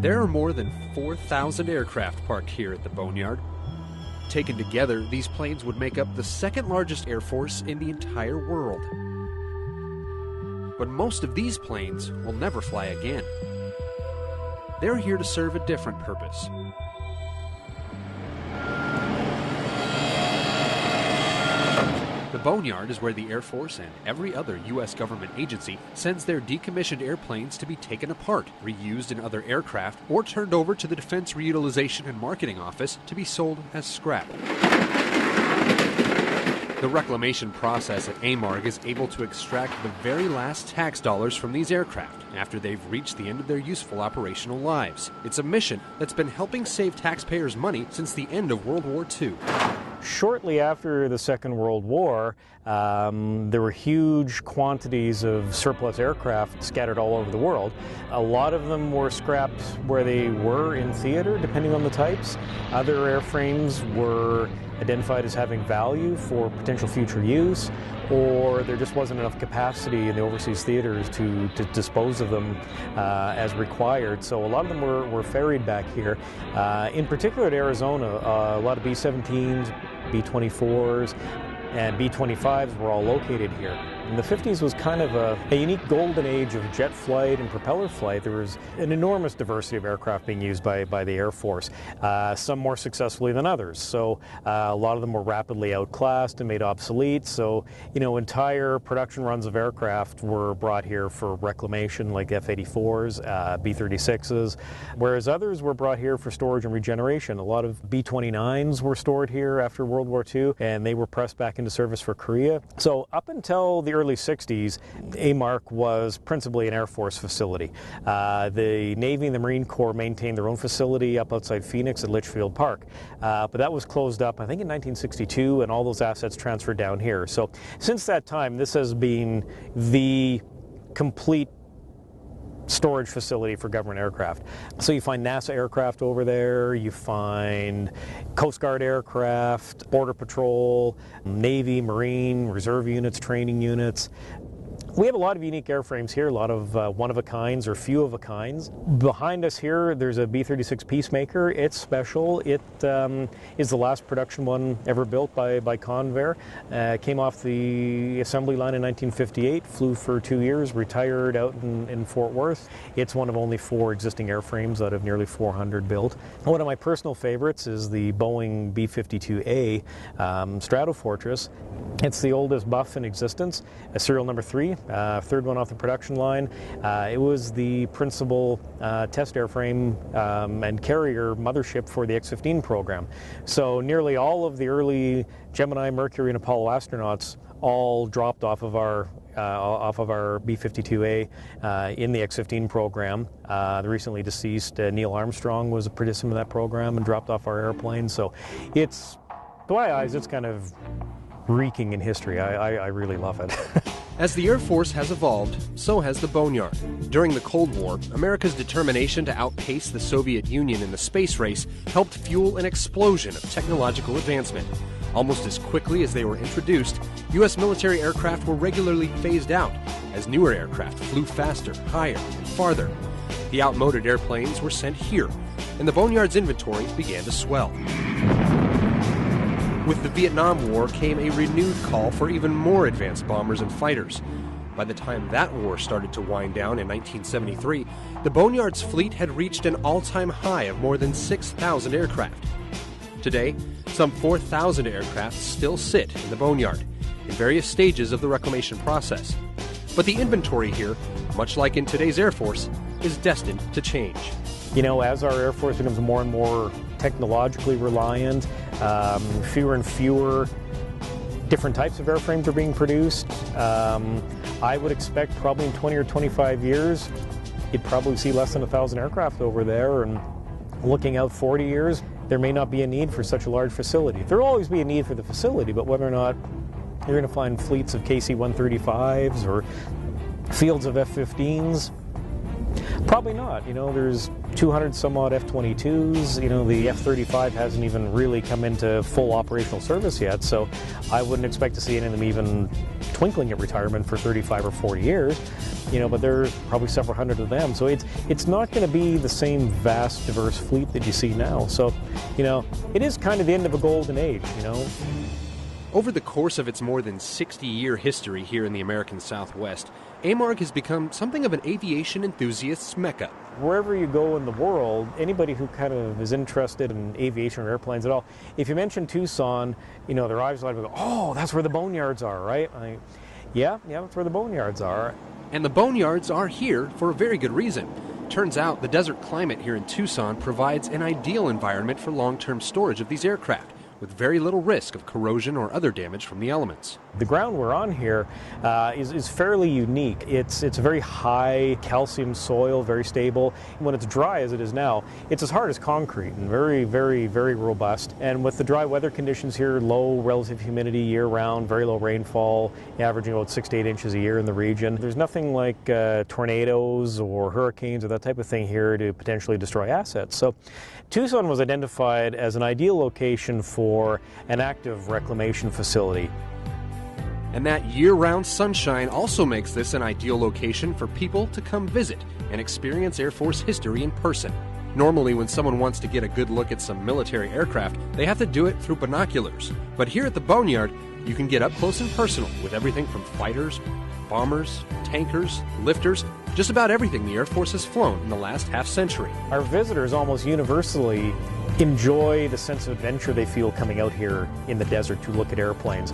There are more than 4,000 aircraft parked here at the boneyard. Taken together, these planes would make up the second largest air force in the entire world. But most of these planes will never fly again. They're here to serve a different purpose. The boneyard is where the Air Force and every other U.S. government agency sends their decommissioned airplanes to be taken apart, reused in other aircraft, or turned over to the Defense Reutilization and Marketing Office to be sold as scrap. The reclamation process at AMARG is able to extract the very last tax dollars from these aircraft after they've reached the end of their useful operational lives. It's a mission that's been helping save taxpayers money since the end of World War II. Shortly after the Second World War, there were huge quantities of surplus aircraft scattered all over the world. A lot of them were scrapped where they were in theater, depending on the types. Other airframes were identified as having value for potential future use, or there just wasn't enough capacity in the overseas theaters to dispose of them as required. So a lot of them were ferried back here. In particular at Arizona, a lot of B-17s, B-24s, and B-25s were all located here. And the 50s was kind of a unique golden age of jet flight and propeller flight. There was an enormous diversity of aircraft being used by the Air Force, some more successfully than others. So a lot of them were rapidly outclassed and made obsolete. So, you know, entire production runs of aircraft were brought here for reclamation, like F-84s, B-36s, whereas others were brought here for storage and regeneration. A lot of B-29s were stored here after World War II, and they were pressed back into service for Korea. So up until the early 60s, AMARC was principally an Air Force facility. The Navy and the Marine Corps maintained their own facility up outside Phoenix at Litchfield Park. But that was closed up, I think, in 1962, and all those assets transferred down here. So since that time, this has been the complete storage facility for government aircraft. So you find NASA aircraft over there, you find Coast Guard aircraft, Border Patrol, Navy, Marine, Reserve units, training units. We have a lot of unique airframes here, a lot of one-of-a-kinds or few-of-a-kinds. Behind us here, there's a B-36 Peacemaker. It's special. It is the last production one ever built by Convair. Came off the assembly line in 1958, flew for 2 years, retired out in Fort Worth. It's one of only 4 existing airframes out of nearly 400 built. One of my personal favorites is the Boeing B-52A Stratofortress. It's the oldest Buff in existence, serial number 3. Third one off the production line. It was the principal test airframe and carrier mothership for the X-15 program. So nearly all of the early Gemini, Mercury, and Apollo astronauts all dropped off of our B-52A in the X-15 program. The recently deceased Neil Armstrong was a participant in that program and dropped off our airplane. So it's, to my eyes, it's kind of reeking in history. I really love it. As the Air Force has evolved, so has the boneyard. During the Cold War, America's determination to outpace the Soviet Union in the space race helped fuel an explosion of technological advancement. Almost as quickly as they were introduced, U.S. military aircraft were regularly phased out as newer aircraft flew faster, higher, and farther. The outmoded airplanes were sent here, and the boneyard's inventory began to swell. With the Vietnam War came a renewed call for even more advanced bombers and fighters. By the time that war started to wind down in 1973, the boneyard's fleet had reached an all-time high of more than 6,000 aircraft. Today, some 4,000 aircraft still sit in the boneyard, in various stages of the reclamation process. But the inventory here, much like in today's Air Force, is destined to change. You know, as our Air Force becomes more and more technologically reliant, fewer and fewer different types of airframes are being produced. I would expect probably in 20 or 25 years, you'd probably see less than 1,000 aircraft over there, and looking out 40 years, there may not be a need for such a large facility. There will always be a need for the facility, but whether or not you're going to find fleets of KC-135s or fields of F-15s, Probably not. There's 200 some odd F-22s. The F-35 hasn't even really come into full operational service yet, so I wouldn't expect to see any of them even twinkling at retirement for 35 or 40 years. But there's probably several hundred of them, so it's not going to be the same vast, diverse fleet that you see now. So, it is kind of the end of a golden age. Over the course of its more than 60-year history here in the American Southwest, AMARG has become something of an aviation enthusiast's mecca. Wherever you go in the world, anybody who kind of is interested in aviation or airplanes at all, if you mention Tucson, their eyes light up and go, oh, that's where the boneyards are, right? Yeah, that's where the boneyards are. And the boneyards are here for a very good reason. Turns out the desert climate here in Tucson provides an ideal environment for long-term storage of these aircraft, with very little risk of corrosion or other damage from the elements. The ground we're on here is fairly unique. It's a very high calcium soil, very stable. When it's dry as it is now, it's as hard as concrete and very, very, very robust. And with the dry weather conditions here, low relative humidity year-round, very low rainfall, averaging about 6 to 8 inches a year in the region, there's nothing like tornadoes or hurricanes or that type of thing here to potentially destroy assets. So Tucson was identified as an ideal location for an active reclamation facility. And that year-round sunshine also makes this an ideal location for people to come visit and experience Air Force history in person. Normally, when someone wants to get a good look at some military aircraft, they have to do it through binoculars. But here at the Boneyard, you can get up close and personal with everything from fighters, bombers, tankers, lifters, just about everything the Air Force has flown in the last half-century. Our visitors almost universally enjoy the sense of adventure they feel coming out here in the desert to look at airplanes.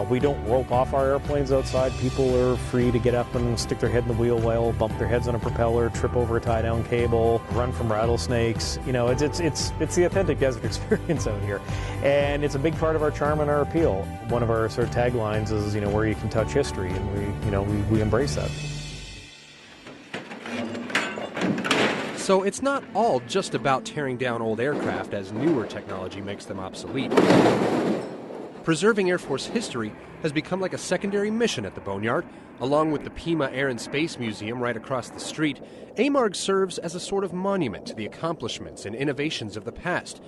We don't rope off our airplanes outside. People are free to get up and stick their head in the wheel well, bump their heads on a propeller, trip over a tie-down cable, run from rattlesnakes. It's the authentic desert experience out here, and it's a big part of our charm and our appeal. One of our sort of taglines is, where you can touch history, and we embrace that. So it's not all just about tearing down old aircraft as newer technology makes them obsolete. Preserving Air Force history has become like a secondary mission at the Boneyard. Along with the Pima Air and Space Museum right across the street, AMARG serves as a sort of monument to the accomplishments and innovations of the past,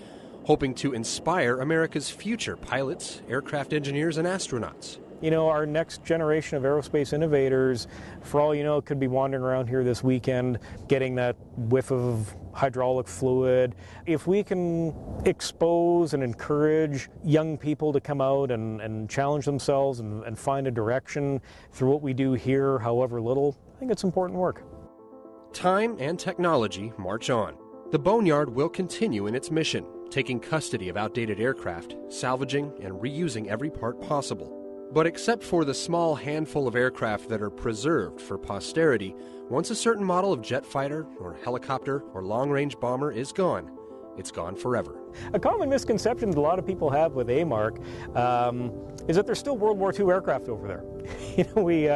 hoping to inspire America's future pilots, aircraft engineers, and astronauts. Our next generation of aerospace innovators, for all you know, could be wandering around here this weekend, getting that whiff of hydraulic fluid. If we can expose and encourage young people to come out and challenge themselves and find a direction through what we do here, however little, I think it's important work. Time and technology march on. The Boneyard will continue in its mission, taking custody of outdated aircraft, salvaging and reusing every part possible. But except for the small handful of aircraft that are preserved for posterity, once a certain model of jet fighter or helicopter or long-range bomber is gone, it's gone forever. A common misconception that a lot of people have with AMARC is that there's still World War II aircraft over there. We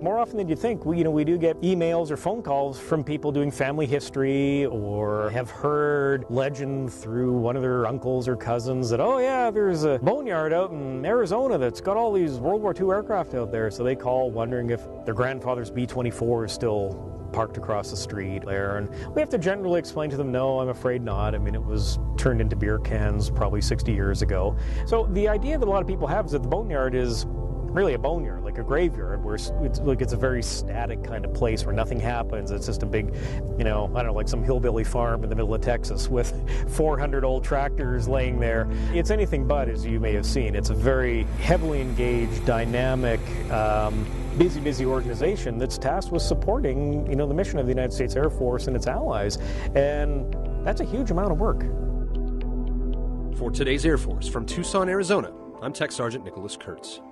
more often than you think, we do get emails or phone calls from people doing family history or have heard legend through one of their uncles or cousins that, oh yeah, there's a boneyard out in Arizona that's got all these World War II aircraft out there. So they call wondering if their grandfather's B-24 is still parked across the street there, and we have to generally explain to them, no, I'm afraid not. I mean, it was turned into beer cans probably 60 years ago. So the idea that a lot of people have is that the boneyard is really a boneyard, like a graveyard, where it's a very static kind of place where nothing happens. It's just a big, I don't know, like some hillbilly farm in the middle of Texas with 400 old tractors laying there. It's anything but, as you may have seen. It's a very heavily engaged, dynamic, busy organization that's tasked with supporting, the mission of the United States Air Force and its allies. And that's a huge amount of work. For today's Air Force from Tucson, Arizona, I'm Tech Sergeant Nicholas Kurtz.